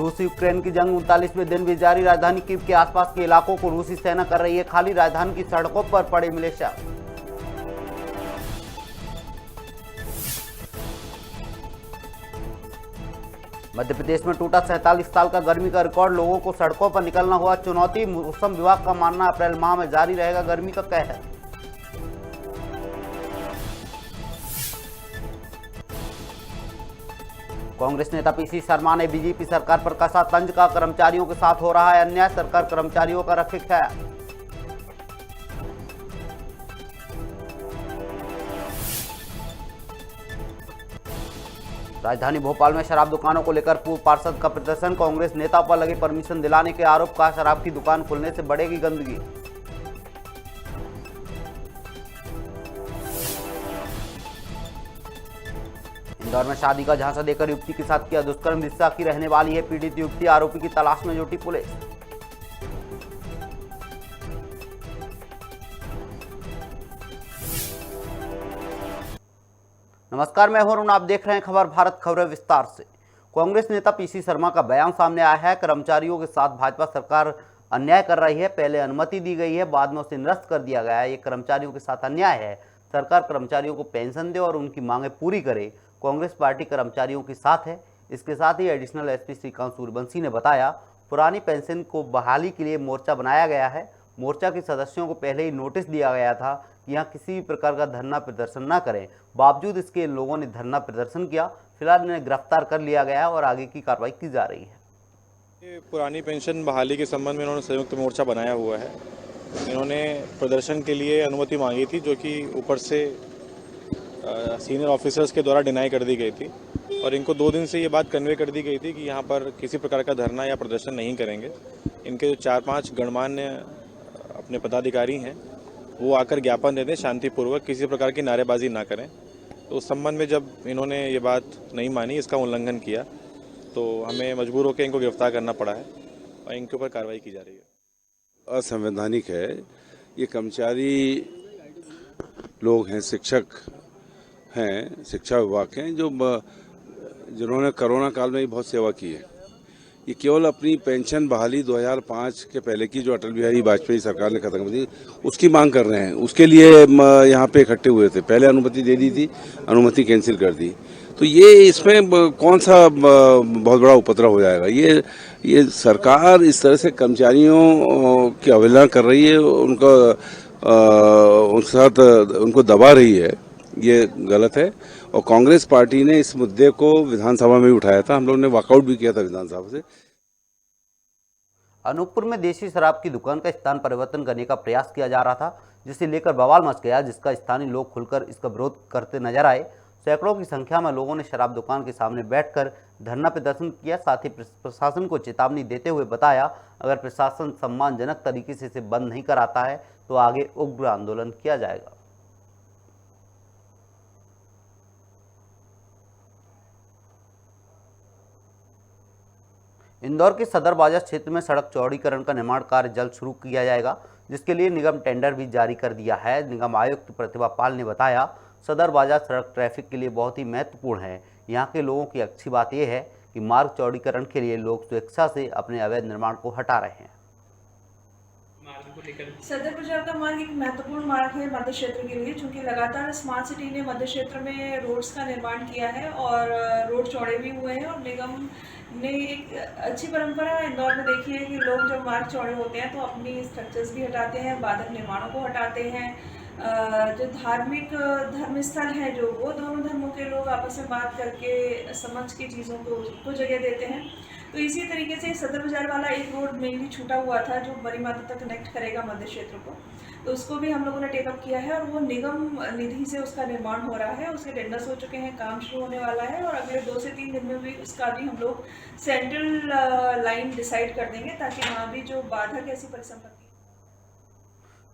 रूस यूक्रेन की जंग 39वें दिन भी जारी। राजधानी कीव के आसपास के इलाकों को रूसी सेना कर रही है खाली। राजधानी की सड़कों पर पड़े मिलिशिया। मध्य प्रदेश में टूटा 47 साल का गर्मी का रिकॉर्ड। लोगों को सड़कों पर निकलना हुआ चुनौती। मौसम विभाग का मानना अप्रैल माह में जारी रहेगा गर्मी का कहर। कांग्रेस नेता पीसी शर्मा ने बीजेपी सरकार पर कसा तंज। का कर्मचारियों के साथ हो रहा है अन्याय, सरकार कर्मचारियों का रखे ख्याल। राजधानी भोपाल में शराब दुकानों को लेकर पूर्व पार्षद का प्रदर्शन। कांग्रेस नेता पर लगे परमिशन दिलाने के आरोप का। शराब की दुकान खुलने से बढ़ेगी गंदगी। इंदौर में शादी का झांसा देकर युवती के साथ किया दुष्कर्म। रिस्सा की रहने वाली है पीड़ित युवती। आरोपी की तलाश में जुटी पुलिस। नमस्कार, मैं हूं, आप देख रहे हैं खबर भारत। खबरें विस्तार से। कांग्रेस नेता पीसी शर्मा का बयान सामने आया है। कर्मचारियों के साथ भाजपा सरकार अन्याय कर रही है। पहले अनुमति दी गई है, बाद में उसे निरस्त कर दिया गया है। ये कर्मचारियों के साथ अन्याय है। सरकार कर्मचारियों को पेंशन दे और उनकी मांगें पूरी करे। कांग्रेस पार्टी कर्मचारियों के साथ है। इसके साथ ही एडिशनल एसपी श्रीकांत सूर्यवंशी ने बताया, पुरानी पेंशन को बहाली के लिए मोर्चा बनाया गया है। मोर्चा के सदस्यों को पहले ही नोटिस दिया गया था कि यहाँ किसी भी प्रकार का धरना प्रदर्शन न करें। बावजूद इसके इन लोगों ने धरना प्रदर्शन किया। फिलहाल इन्हें गिरफ्तार कर लिया गया और आगे की कार्रवाई की जा रही है। पुरानी पेंशन बहाली के संबंध में इन्होंने संयुक्त मोर्चा बनाया हुआ है। इन्होंने प्रदर्शन के लिए अनुमति मांगी थी, जो कि ऊपर से सीनियर ऑफिसर्स के द्वारा डिनाई कर दी गई थी और इनको 2 दिन से ये बात कन्वे कर दी गई थी कि यहाँ पर किसी प्रकार का धरना या प्रदर्शन नहीं करेंगे। इनके जो 4-5 गणमान्य अपने पदाधिकारी हैं वो आकर ज्ञापन दे दें, शांतिपूर्वक किसी प्रकार की नारेबाजी ना करें। तो उस संबंध में जब इन्होंने ये बात नहीं मानी, इसका उल्लंघन किया, तो हमें मजबूर होकर इनको गिरफ्तार करना पड़ा है और इनके ऊपर कार्रवाई की जा रही है। असंवैधानिक है। ये कर्मचारी लोग हैं, शिक्षक हैं, शिक्षा विभाग के हैं, जिन्होंने कोरोना काल में भी बहुत सेवा की है। ये केवल अपनी पेंशन बहाली 2005 के पहले की जो अटल बिहारी वाजपेयी सरकार ने खत्म कर दी, उसकी मांग कर रहे हैं। उसके लिए यहाँ पे इकट्ठे हुए थे। पहले अनुमति दे दी थी, अनुमति कैंसिल कर दी। तो ये इसमें कौन सा बहुत बड़ा उपद्रव हो जाएगा। ये सरकार इस तरह से कर्मचारियों की अवहेलना कर रही है, उनके साथ उनको दबा रही है। ये गलत है और कांग्रेस पार्टी ने इस मुद्दे को विधानसभा में भी उठाया था। हम लोगों ने वॉकआउट भी किया था विधानसभा से। अनूपपुर में देशी शराब की दुकान का स्थान परिवर्तन करने का प्रयास किया जा रहा था, जिसे लेकर बवाल मच गया, जिसका स्थानीय लोग खुलकर इसका विरोध करते नजर आए। सैकड़ों की संख्या में लोगों ने शराब दुकान के सामने बैठकर धरना प्रदर्शन किया। साथ ही प्रशासन को चेतावनी देते हुए बताया, अगर प्रशासन सम्मानजनक तरीके से इसे बंद नहीं कराता है तो आगे उग्र आंदोलन किया जाएगा। इंदौर के सदर बाजार क्षेत्र में सड़क चौड़ीकरण का निर्माण कार्य जल्द शुरू किया जाएगा, जिसके लिए निगम टेंडर भी जारी कर दिया है। निगम आयुक्त प्रतिभा पाल ने बताया, सदर बाजार सड़क ट्रैफिक के लिए बहुत ही महत्वपूर्ण है। यहाँ के लोगों की अच्छी बात यह है कि मार्ग चौड़ीकरण के लिए लोग स्वेच्छा से अपने अवैध निर्माण को हटा रहे हैं। सदर बाजार का मार्ग एक महत्वपूर्ण मार्ग है मध्य क्षेत्र के लिए, क्योंकि लगातार स्मार्ट सिटी ने मध्य क्षेत्र में रोड्स का निर्माण किया है और रोड चौड़े भी हुए हैं। और निगम ने एक अच्छी परंपरा इंदौर में देखी है कि लोग जब मार्ग चौड़े होते हैं तो अपनी स्ट्रक्चर्स भी हटाते हैं, बाधक निर्माणों को हटाते हैं। जो धार्मिक धर्मस्थल है, जो वो दोनों धर्मों के लोग आपस में बात करके समझ के चीज़ों को जगह देते हैं। तो इसी तरीके से सदर बाजार वाला एक रोड मेनली छूटा हुआ था जो बड़ी माता तक कनेक्ट करेगा मध्य क्षेत्र को, तो उसको भी हम लोगों ने टेकअप किया है और वो निगम निधि से उसका निर्माण हो रहा है। उसके टेंडर्स हो चुके हैं, काम शुरू होने वाला है और अगले 2 से 3 दिन में भी उसका भी हम लोग सेंट्रल लाइन डिसाइड कर देंगे, ताकि वहाँ भी जो बाधक ऐसी परिसंपत्ति।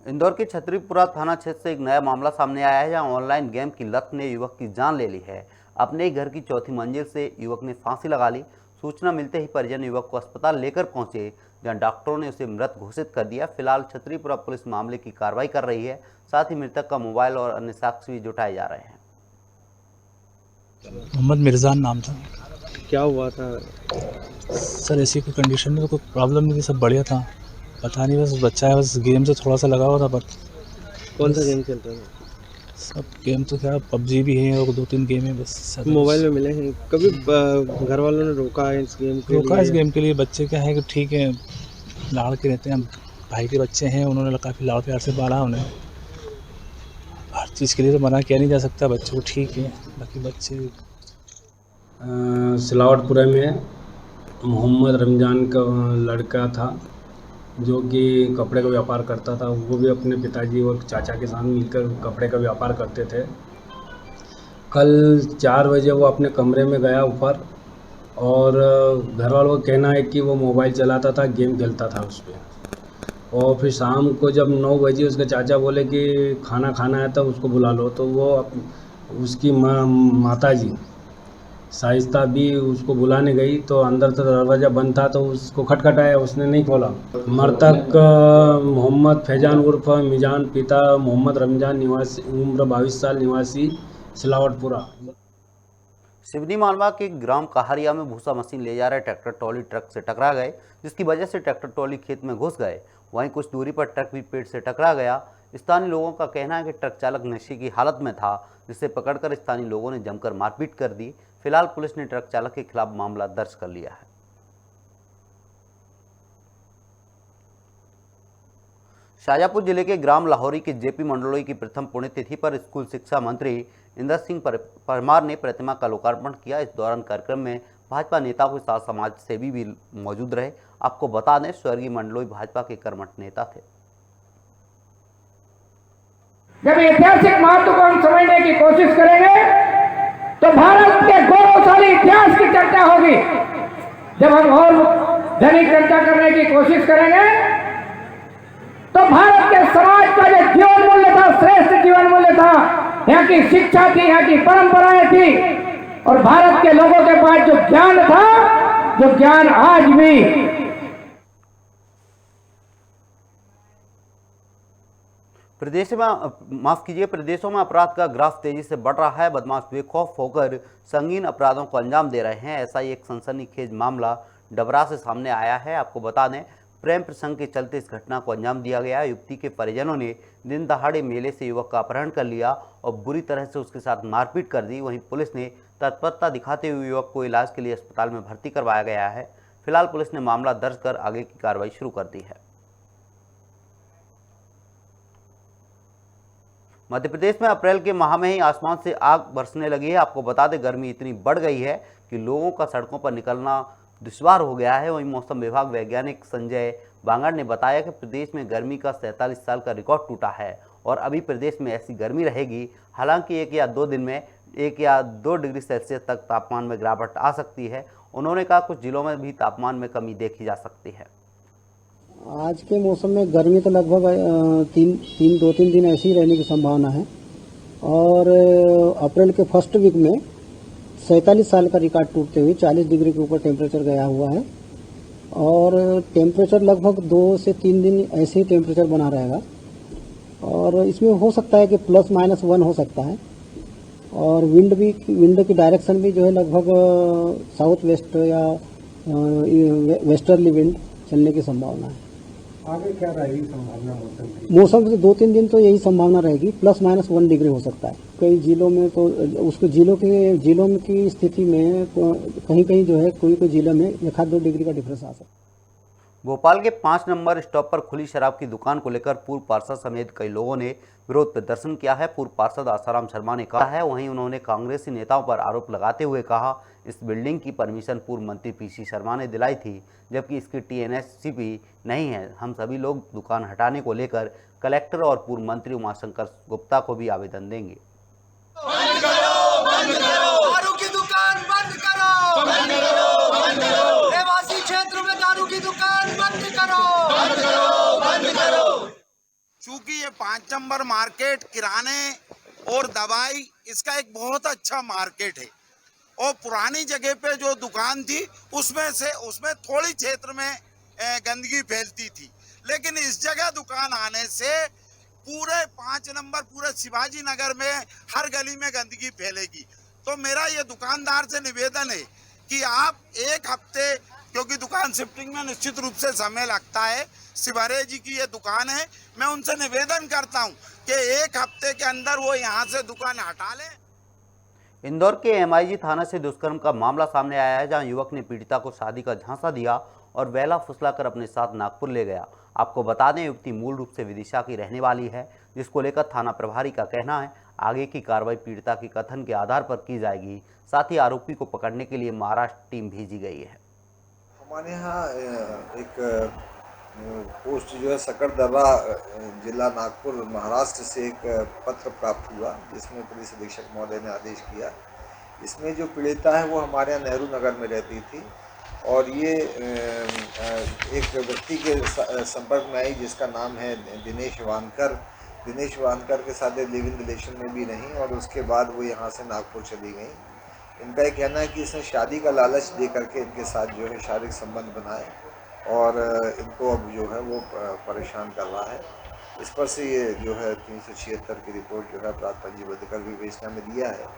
इंदौर के छतरीपुरा थाना क्षेत्र से एक नया मामला सामने आया है, जहां ऑनलाइन गेम की लत ने युवक की जान ले ली है। अपने ही घर की 4थी मंजिल से युवक ने फांसी लगा ली। सूचना मिलते ही परिजन युवक को अस्पताल लेकर पहुंचे, जहां डॉक्टरों ने उसे मृत घोषित कर दिया। फिलहाल छतरीपुरा पुलिस मामले की कार्रवाई कर रही है। साथ ही मृतक का मोबाइल और अन्य साक्ष्य भी जुटाए जा रहे हैं। मोहम्मद मिर्जान नाम था। क्या हुआ था? सर ऐसी कोई कंडीशन में तो कोई प्रॉब्लम नहीं थी, सब बढ़िया था। पता नहीं, बस बच्चा है, बस गेम से थोड़ा सा लगा हुआ था। पर कौन सा गेम खेलता था? सब गेम तो क्या, पबजी भी है और 2-3 गेम है बस। सर मोबाइल में मिले हैं कभी? घर वालों ने रोका है इस गेम के रोका लिए? इस गेम के लिए। बच्चे क्या है कि ठीक है, लाड़ के रहते हैं, भाई के बच्चे हैं, उन्होंने काफ़ी लाड़ प्यार से पाला उन्हें। हर चीज़ के लिए तो मना किया नहीं जा सकता बच्चों को, ठीक है। बाकी बच्चे सिलावटपुरा में मोहम्मद रमज़ान का लड़का था जो कि कपड़े का व्यापार करता था। वो भी अपने पिताजी और चाचा के साथ मिलकर कपड़े का व्यापार करते थे। कल 4 बजे वो अपने कमरे में गया ऊपर, और घर वालों का कहना है कि वो मोबाइल चलाता था, गेम खेलता था उस पर। और फिर शाम को जब 9 बजे उसके चाचा बोले कि खाना खाना है तो उसको बुला लो, तो वो उसकी माताजी शाइस्ता भी उसको बुलाने गई, तो अंदर से दरवाज़ा बंद था, तो उसको खटखटाया, उसने नहीं खोला। मृतक मोहम्मद फैजान उर्फ मिजान, पिता मोहम्मद रमज़ान, निवासी उम्र 22 साल, निवासी सिलावटपुरा। सिवनी मालवा के ग्राम कहारिया में भूसा मशीन ले जा रहे ट्रैक्टर ट्रॉली ट्रक से टकरा गए, जिसकी वजह से ट्रैक्टर ट्रॉली खेत में घुस गए। वहीं कुछ दूरी पर ट्रक भी पेड़ से टकरा गया। स्थानीय लोगों का कहना है कि ट्रक चालक नशे की हालत में था, जिसे पकड़कर स्थानीय लोगों ने जमकर मारपीट कर दी। फिलहाल पुलिस ने ट्रक चालक के खिलाफ मामला दर्ज कर लिया है। शाजापुर जिले के ग्राम लाहौरी के जेपी मंडलोई की प्रथम पुण्यतिथि पर स्कूल शिक्षा मंत्री इंदर सिंह परमार ने प्रतिमा का लोकार्पण किया। इस दौरान कार्यक्रम में भाजपा नेताओं के साथ समाज सेवी भी मौजूद रहे। आपको बता दें, स्वर्गीय मंडलोई भाजपा के कर्मठ नेता थे। जब ऐतिहासिक महत्व को हम समझने की कोशिश करेंगे तो भारत के गौरवशाली इतिहास की चर्चा होगी। जब हम और धनिक चर्चा करने की कोशिश करेंगे तो भारत के समाज का जो जीवन मूल्य था, श्रेष्ठ जीवन मूल्य था, यहाँ की शिक्षा थी, यहाँ की परंपराएं थी, और भारत के लोगों के पास जो ज्ञान था, जो ज्ञान आज भी प्रदेशों में अपराध का ग्राफ तेजी से बढ़ रहा है। बदमाश बेखौफ होकर संगीन अपराधों को अंजाम दे रहे हैं। ऐसा ही एक सनसनीखेज मामला डबरा से सामने आया है। आपको बता दें, प्रेम प्रसंग के चलते इस घटना को अंजाम दिया गया। युवती के परिजनों ने दिन दहाड़े मेले से युवक का अपहरण कर लिया और बुरी तरह से उसके साथ मारपीट कर दी। वहीं पुलिस ने तत्परता दिखाते हुए युवक को इलाज के लिए अस्पताल में भर्ती करवाया गया है। फिलहाल पुलिस ने मामला दर्ज कर आगे की कार्रवाई शुरू कर दी है। मध्य प्रदेश में अप्रैल के माह में ही आसमान से आग बरसने लगी है। आपको बता दें, गर्मी इतनी बढ़ गई है कि लोगों का सड़कों पर निकलना दुश्वार हो गया है। वहीं मौसम विभाग वैज्ञानिक संजय बांगड़ ने बताया कि प्रदेश में गर्मी का 47 साल का रिकॉर्ड टूटा है और अभी प्रदेश में ऐसी गर्मी रहेगी। हालांकि 1 या 2 दिन में 1 या 2 डिग्री सेल्सियस तक तापमान में गिरावट आ सकती है। उन्होंने कहा, कुछ जिलों में भी तापमान में कमी देखी जा सकती है। आज के मौसम में गर्मी तो लगभग 2-3 दिन ऐसी ही रहने की संभावना है, और अप्रैल के फर्स्ट वीक में 47 साल का रिकॉर्ड टूटते हुए 40 डिग्री के ऊपर टेम्परेचर गया हुआ है, और टेम्परेचर लगभग 2 से 3 दिन ऐसे ही टेम्परेचर बना रहेगा, और इसमें हो सकता है कि +-1 हो सकता है। और विंड की डायरेक्शन भी जो है लगभग साउथ वेस्ट या वेस्टर्ली विंड चलने की संभावना है। आगे क्या रहेगी संभावना मौसम की? मौसम से 2-3 दिन तो यही संभावना रहेगी, +-1 डिग्री हो सकता है। कई जिलों में तो उसको जिलों में की स्थिति में कहीं कहीं जो है कोई जिलों में 1-2 डिग्री का डिफरेंस आ सकता है। भोपाल के 5 नंबर स्टॉप पर खुली शराब की दुकान को लेकर पूर्व पार्षद समेत कई लोगों ने विरोध प्रदर्शन किया है। पूर्व पार्षद आसाराम शर्मा ने कहा है, वहीं उन्होंने कांग्रेसी नेताओं पर आरोप लगाते हुए कहा, इस बिल्डिंग की परमिशन पूर्व मंत्री पीसी शर्मा ने दिलाई थी, जबकि इसकी TNSCP नहीं है। हम सभी लोग दुकान हटाने को लेकर कलेक्टर और पूर्व मंत्री उमाशंकर गुप्ता को भी आवेदन देंगे। बंद करो, बंद करो, दारू की दुकान बंद करो, बंद करो, बंद करो, रेवासी क्षेत्र में दारू की दुकान बंद करो, बंद करो, बंद करो। चूंकि ये 5 नंबर मार्केट किराने और दवाई इसका एक बहुत अच्छा मार्केट है, और पुरानी जगह पे जो दुकान थी उसमें थोड़ी क्षेत्र में गंदगी फैलती थी, लेकिन इस जगह दुकान आने से पूरे 5 नंबर पूरे शिवाजी नगर में हर गली में गंदगी फैलेगी। तो मेरा ये दुकानदार से निवेदन है कि आप एक हफ्ते, क्योंकि दुकान शिफ्टिंग में निश्चित रूप से समय लगता है, शिवहरे जी की ये दुकान है, मैं उनसे निवेदन करता हूं कि एक हफ्ते के अंदर वो यहां से दुकान हटा लें। इंदौर के एमआईजी थाना से दुष्कर्म का मामला सामने आया है, जहां युवक ने पीड़िता को शादी का झांसा दिया और वेला फुसलाकर अपने साथ नागपुर ले गया। आपको बता दें, युवती मूल रूप से विदिशा की रहने वाली है, जिसको लेकर थाना प्रभारी का कहना है आगे की कार्रवाई पीड़िता के कथन के आधार पर की जाएगी। साथ ही आरोपी को पकड़ने के लिए महाराष्ट्र टीम भेजी गई है। हमारे यहाँ एक पोस्ट जो है सकरदर्रा जिला नागपुर महाराष्ट्र से एक पत्र प्राप्त हुआ, जिसमें पुलिस अधीक्षक महोदय ने आदेश किया। इसमें जो पीड़िता है वो हमारे यहाँ नेहरू नगर में रहती थी और ये एक व्यक्ति के संपर्क में आई जिसका नाम है दिनेश वानकर। दिनेश वानकर के साथ लिव इन रिलेशन में भी नहीं और उसके बाद वो यहाँ से नागपुर चली गई। इनका ये कहना है कि इसने शादी का लालच दे करके इनके साथ जो है शारीरिक संबंध बनाए और इनको अब जो है वो परेशान कर रहा है। इस पर से ये जो है 376 की रिपोर्ट जो है अपराध पंजीबद्ध कर विवेचना में दिया है।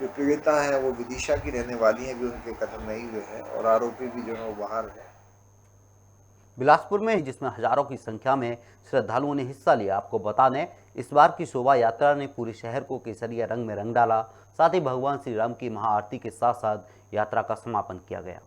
जो पीड़िता है वो विदिशा की रहने वाली है, भी उनके कथन नहीं हुए हैं और आरोपी भी जो है वो बाहर है। बिलासपुर में, जिसमें हजारों की संख्या में श्रद्धालुओं ने हिस्सा लिया। आपको बता दें, इस बार की शोभा यात्रा ने पूरे शहर को केसरिया रंग में रंग डाला। साथ ही भगवान श्री राम की महाआरती के साथ साथ यात्रा का समापन किया गया।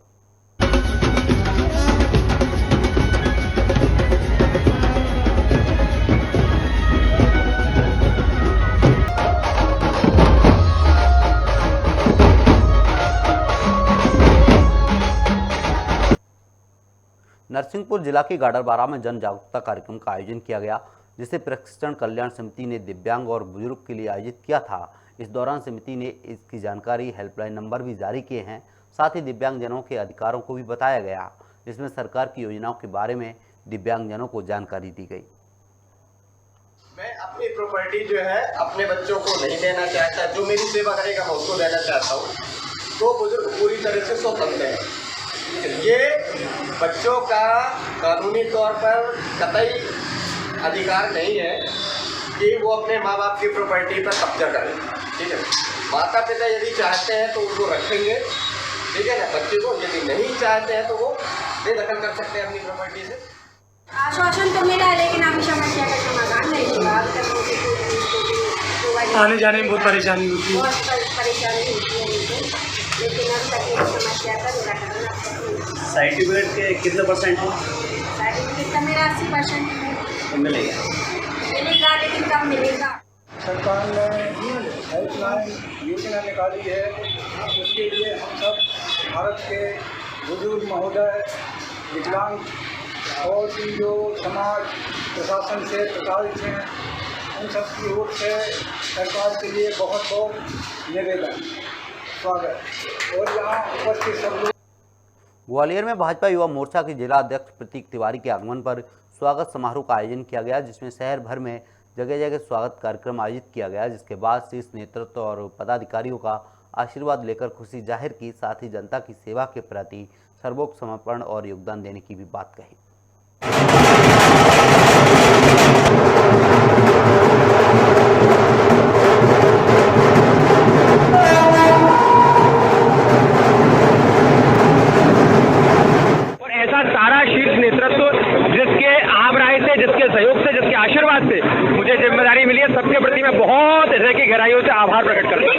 नरसिंहपुर जिला के गाडरबारा में जन जागरूकता कार्यक्रम का आयोजन किया गया, जिसे प्रशिक्षण कल्याण समिति ने दिव्यांग और बुजुर्ग के लिए आयोजित किया था। इस दौरान समिति ने इसकी जानकारी हेल्पलाइन नंबर भी जारी किए हैं। साथ ही दिव्यांगजनों के अधिकारों को भी बताया गया, जिसमें सरकार की योजनाओं के बारे में दिव्यांगजनों को जानकारी दी गई। मैं अपनी प्रॉपर्टी जो है अपने बच्चों को नहीं देना चाहता, जो मेरी सेवा करेगा मैं उसको देना चाहता हूँ। तो बुजुर्ग पूरी तरह से स्वतंत्र है। ये बच्चों का कानूनी तौर पर कतई अधिकार नहीं है कि वो अपने माँ बाप की प्रॉपर्टी पर कब्जा करें। ठीक है, माता पिता यदि चाहते हैं तो उनको रखेंगे, ठीक है ना, बच्चे को। यदि नहीं चाहते हैं तो वो बेदखल कर सकते हैं अपनी प्रॉपर्टी से। आश्वासन तो मिला है, लेकिन अभी समस्या का समाधान नहीं हुआ। आने जाने में बहुत परेशानी होती है, परेशानी होती है, लेकिन अब तक ये समस्या का निराकरण सर्टिफिकेट के कितने परसेंट है? सर्टिफिकेट का मेरा 80% है। मिलेगा, लेकिन कम मिलेगा। सरकार ने हेल्पलाइन योजना निकाली है, उसके लिए हम सब भारत के बुजुर्ग महोदय, विकलांग और भी जो समाज प्रशासन से प्रभावित हैं, उन सब की ओर से सरकार के लिए बहुत बहुत निवेदन, स्वागत। और यहाँ उपस्थित सब लोग। ग्वालियर में भाजपा युवा मोर्चा के जिला अध्यक्ष प्रतीक तिवारी के आगमन पर स्वागत समारोह का आयोजन किया गया, जिसमें शहर भर में जगह जगह स्वागत कार्यक्रम आयोजित किया गया, जिसके बाद शीर्ष नेतृत्व और पदाधिकारियों का आशीर्वाद लेकर खुशी जाहिर की। साथ ही जनता की सेवा के प्रति सर्वोच्च समर्पण और योगदान देने की भी बात कही। सारा शीर्ष नेतृत्व जिसके आमराय से, जिसके सहयोग से, जिसके आशीर्वाद से मुझे जिम्मेदारी मिली है, सबके प्रति मैं बहुत हृदय की गहराइयों से आभार प्रकट करता हूँ।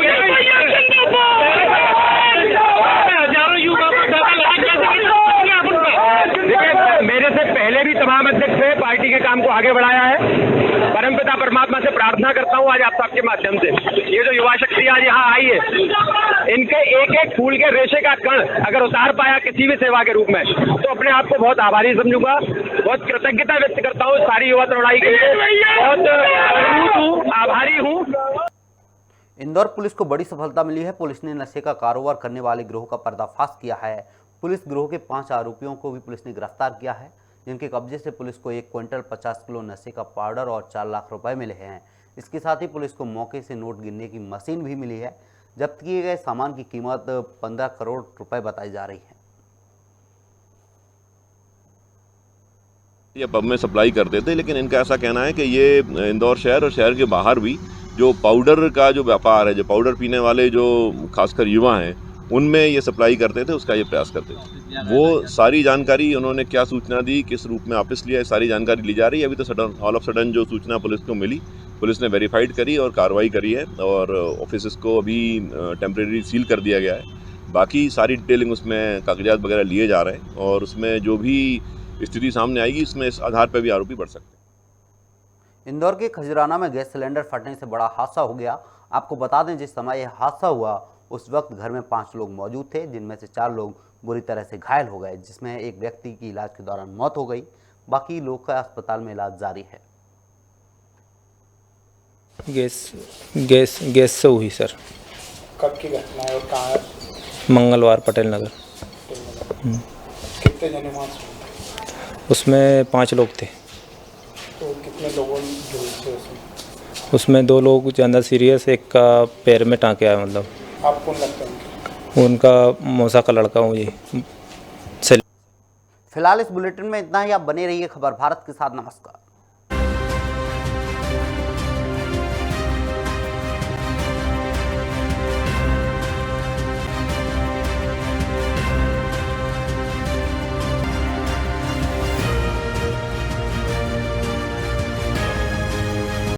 मेरे से पहले भी तमाम अध्यक्ष ने पार्टी के काम को आगे बढ़ाया है। परमपिता परमात्मा से प्रार्थना करता हूँ आज आप सबके माध्यम से, ये जो युवा शक्ति आज यहाँ आई है, इनके एक एक फूल के रेशे का कण अगर उतार पाया किसी भी सेवा के रूप में, तो अपने आप को बहुत आभारी समझूंगा। बहुत कृतज्ञता व्यक्त करता हूँ सारी युवा तरुणाई के लिए, बहुत आभारी हूँ। इंदौर पुलिस को बड़ी सफलता मिली है। पुलिस ने नशे का कारोबार करने वाले गिरोह का पर्दाफाश किया है। पुलिस गिरोह के 5 आरोपियों को भी पुलिस ने गिरफ्तार किया है, जिनके कब्जे से पुलिस को 1 क्विंटल 50 किलो नशे का पाउडर और 4 लाख रुपए मिले हैं। इसके साथ ही पुलिस को मौके से नोट गिनने की मशीन भी मिली है। जब्त किए गए सामान की कीमत 15 करोड़ रुपए बताई जा रही है। ये पब में सप्लाई करते थे, लेकिन इनका ऐसा कहना है कि ये इंदौर शहर और शहर के बाहर भी जो पाउडर का जो व्यापार है, जो पाउडर पीने वाले जो खासकर युवा हैं, उनमें ये सप्लाई करते थे, उसका ये प्रयास करते थे। वो सारी जानकारी उन्होंने क्या सूचना दी, किस रूप में वापस लिया, सारी जानकारी ली जा रही है। अभी तो सडन ऑल ऑफ सडन जो सूचना पुलिस को मिली, पुलिस ने वेरीफाइड करी और कार्रवाई करी है और ऑफिस को अभी टेम्परेरी सील कर दिया गया है। बाकी सारी डिटेलिंग उसमें कागजात वगैरह लिए जा रहे हैं और उसमें जो भी स्थिति सामने आएगी इसमें इस आधार पर भी आरोपी बढ़ सकते हैं। इंदौर के खजराना में गैस सिलेंडर फटने से बड़ा हादसा हो गया। आपको बता दें, जिस समय यह हादसा हुआ उस वक्त घर में 5 लोग मौजूद थे, जिनमें से 4 लोग बुरी तरह से घायल हो गए, जिसमें एक व्यक्ति की इलाज के दौरान मौत हो गई। बाकी लोग का अस्पताल में इलाज जारी है। गैस से हुई सर। कब की घटना है और कहाँ है? मंगलवार, पटेल नगर। कितने जने वहाँ से? उसमें 5 लोग थे। तो कितने लोगों थे उसमें? उसमें 2 लोग ज़्यादा सीरियस, एक का पैर में टाँके आया। मतलब आप कौन लगता है? उनका मौसा का लड़का हूँ ये। फिलहाल इस बुलेटिन में इतना ही। आप बने रहिए खबर भारत के साथ। नमस्कार।